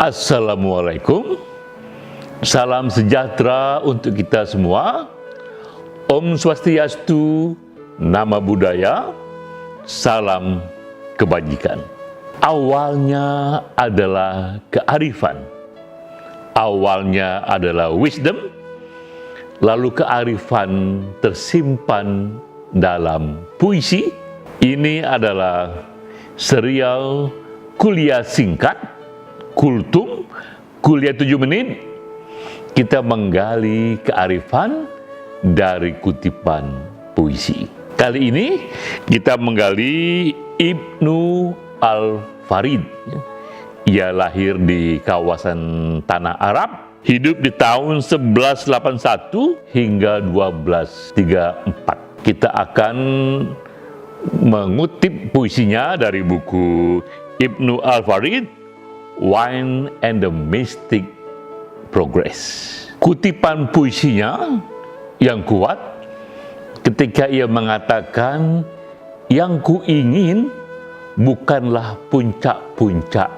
Assalamualaikum, salam sejahtera untuk kita semua. Om Swastiastu, Nama Budaya, salam kebajikan. Awalnya adalah kearifan, awalnya adalah wisdom, lalu kearifan tersimpan dalam puisi. Ini adalah serial kuliah singkat Kultum, kuliah 7 menit, kita menggali kearifan dari kutipan puisi. Kali ini kita menggali Ibnu Al-Farid. Ia lahir di kawasan Tanah Arab, hidup di tahun 1181 hingga 1234. Kita akan mengutip puisinya dari buku Ibnu Al-Farid, Wine and the Mystic Progress. Kutipan puisinya yang kuat ketika ia mengatakan, yang kuingin bukanlah puncak-puncak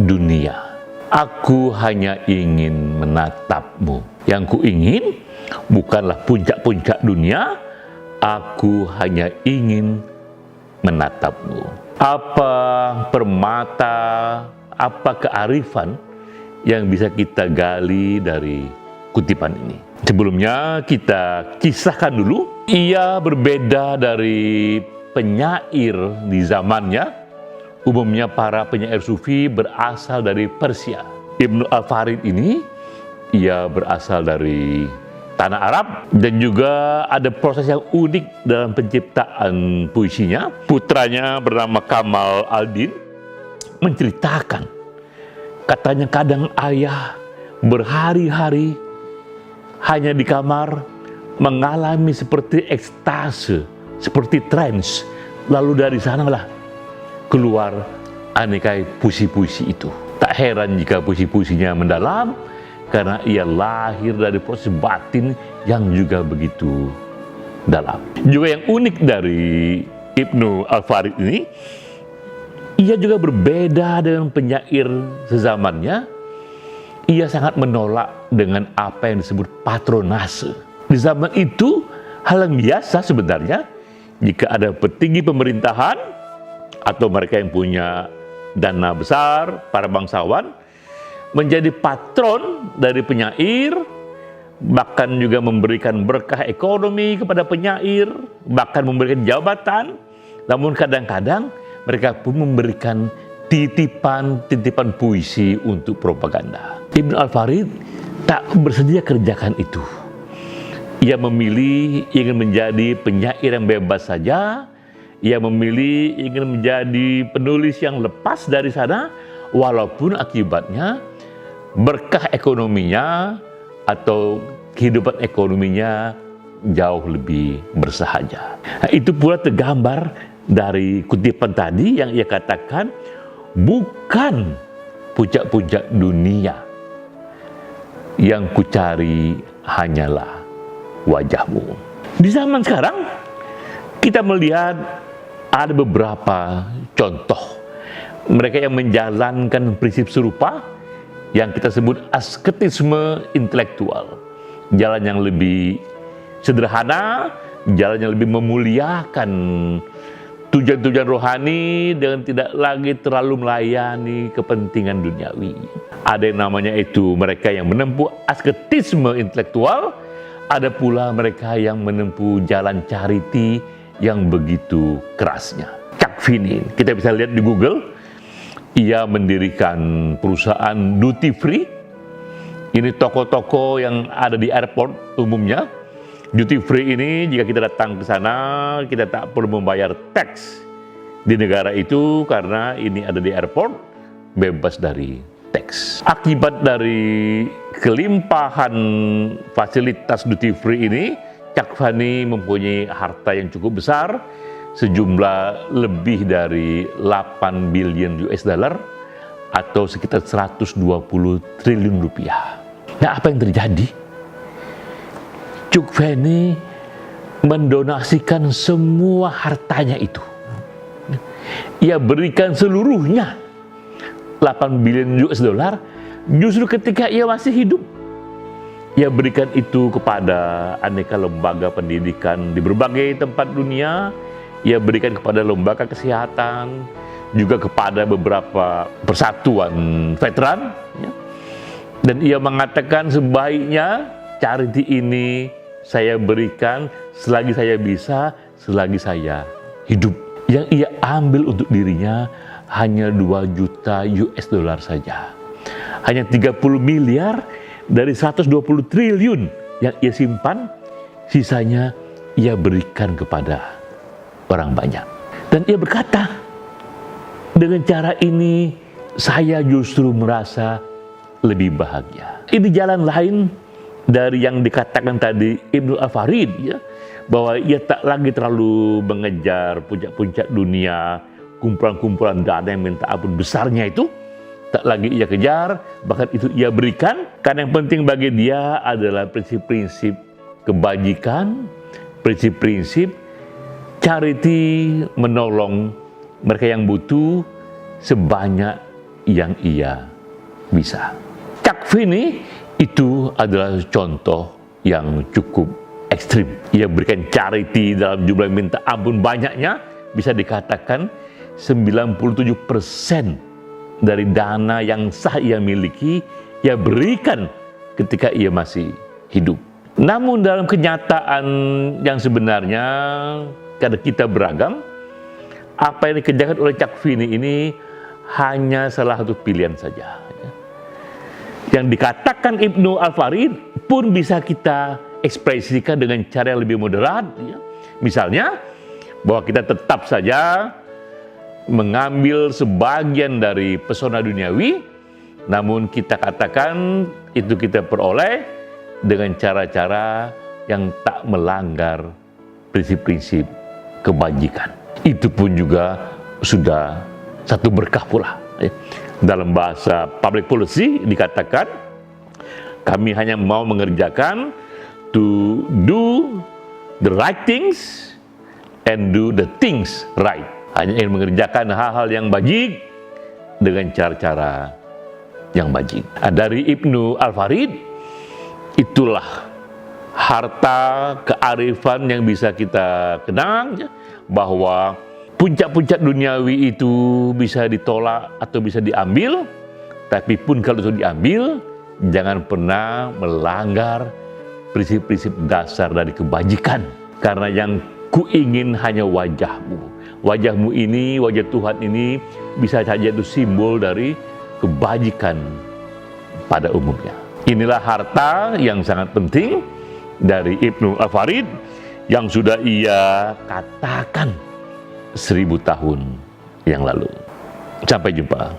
dunia, aku hanya ingin menatapmu. Yang kuingin bukanlah puncak-puncak dunia, aku hanya ingin menatapmu. Apa permata, apa kearifan yang bisa kita gali dari kutipan ini? Sebelumnya kita kisahkan dulu, ia berbeda dari penyair di zamannya. Umumnya para penyair sufi berasal dari Persia. Ibnu Al-Farid ini, ia berasal dari Tanah Arab, dan juga ada proses yang unik dalam penciptaan puisinya. Putranya bernama Kamal Al-Din menceritakan, katanya kadang ayah berhari-hari hanya di kamar mengalami seperti ekstase, seperti trance, lalu dari sanalah keluar aneka puisi-puisi itu. Tak heran jika puisi-puisinya mendalam, karena ia lahir dari proses batin yang juga begitu dalam. Juga yang unik dari Ibnu Al-Farid ini, ia juga berbeda dengan penyair sezamannya. Ia sangat menolak dengan apa yang disebut patronase. Di zaman itu, hal yang biasa sebenarnya jika ada petinggi pemerintahan atau mereka yang punya dana besar, para bangsawan, menjadi patron dari penyair, bahkan juga memberikan berkah ekonomi kepada penyair, bahkan memberikan jabatan. Namun kadang-kadang mereka pun memberikan titipan puisi untuk propaganda. Ibnu Al-Farid tak bersedia kerjakan itu. Ia memilih ingin menjadi penyair yang bebas saja. Ia memilih ingin menjadi penulis yang lepas dari sana, walaupun akibatnya berkah ekonominya atau kehidupan ekonominya jauh lebih bersahaja. Nah, itu pula tergambar dari kutipan tadi yang ia katakan, bukan puncak-puncak dunia, yang kucari hanyalah wajahmu. Di zaman sekarang kita melihat ada beberapa contoh mereka yang menjalankan prinsip serupa yang kita sebut asketisme intelektual, jalan yang lebih sederhana, jalan yang lebih memuliakan tujuan-tujuan rohani dengan tidak lagi terlalu melayani kepentingan duniawi. Ada yang namanya itu mereka yang menempuh asketisme intelektual, ada pula mereka yang menempuh jalan charity yang begitu kerasnya. Chuck Finney, kita bisa lihat di Google, ia mendirikan perusahaan duty free. Ini toko-toko yang ada di airport umumnya. Duty free ini jika kita datang ke sana, kita tak perlu membayar tax di negara itu karena ini ada di airport, bebas dari tax. Akibat dari kelimpahan fasilitas duty free ini, Chuck Finney mempunyai harta yang cukup besar, sejumlah lebih dari 8 billion US dollar atau sekitar 120 triliun rupiah. Nah, apa yang terjadi? Cuk Feni mendonasikan semua hartanya itu. Ia berikan seluruhnya, 8 billion US dollar, justru ketika ia masih hidup. Ia berikan itu kepada aneka lembaga pendidikan di berbagai tempat dunia. Ia berikan kepada lembaga kesehatan, juga kepada beberapa persatuan veteran. Dan ia mengatakan sebaiknya charity ini saya berikan selagi saya bisa, selagi saya hidup. Yang ia ambil untuk dirinya hanya 2 juta US dollar saja. Hanya 30 miliar dari 120 triliun yang ia simpan, sisanya ia berikan kepada orang banyak. Dan ia berkata, dengan cara ini saya justru merasa lebih bahagia. Ini jalan lain dari yang dikatakan tadi Ibnu Al-Farid, ya, bahwa ia tak lagi terlalu mengejar puncak-puncak dunia, kumpulan-kumpulan dana yang minta ampun besarnya itu, tak lagi ia kejar, bahkan itu ia berikan, karena yang penting bagi dia adalah prinsip-prinsip kebajikan, prinsip-prinsip charity, menolong mereka yang butuh sebanyak yang ia bisa. Cak Fini itu adalah contoh yang cukup ekstrim. Ia berikan charity dalam jumlah yang minta ampun banyaknya, bisa dikatakan 97% dari dana yang sah ia miliki, ia berikan ketika ia masih hidup. Namun dalam kenyataan yang sebenarnya, karena kita beragam, apa yang dikerjakan oleh Cak Fini ini hanya salah satu pilihan saja. Yang dikatakan Ibnu Al-Farid pun bisa kita ekspresikan dengan cara yang lebih moderat. Misalnya, bahwa kita tetap saja mengambil sebagian dari pesona duniawi, namun kita katakan itu kita peroleh dengan cara-cara yang tak melanggar prinsip-prinsip kebajikan. Itu pun juga sudah satu berkah pula. Dalam bahasa public policy dikatakan, kami hanya mau mengerjakan to do the right things and do the things right. Hanya ingin mengerjakan hal-hal yang bajik dengan cara-cara yang bajik. Dari Ibnu Al-Farid, itulah harta kearifan yang bisa kita kenang, bahwa puncak-puncak duniawi itu bisa ditolak atau bisa diambil, tapi pun kalau itu diambil, jangan pernah melanggar prinsip-prinsip dasar dari kebajikan. Karena yang kuingin hanya wajahmu. Wajahmu ini, wajah Tuhan ini bisa saja itu simbol dari kebajikan pada umumnya. Inilah harta yang sangat penting dari Ibnu Al-Farid yang sudah ia katakan 1000 tahun yang lalu. Sampai jumpa.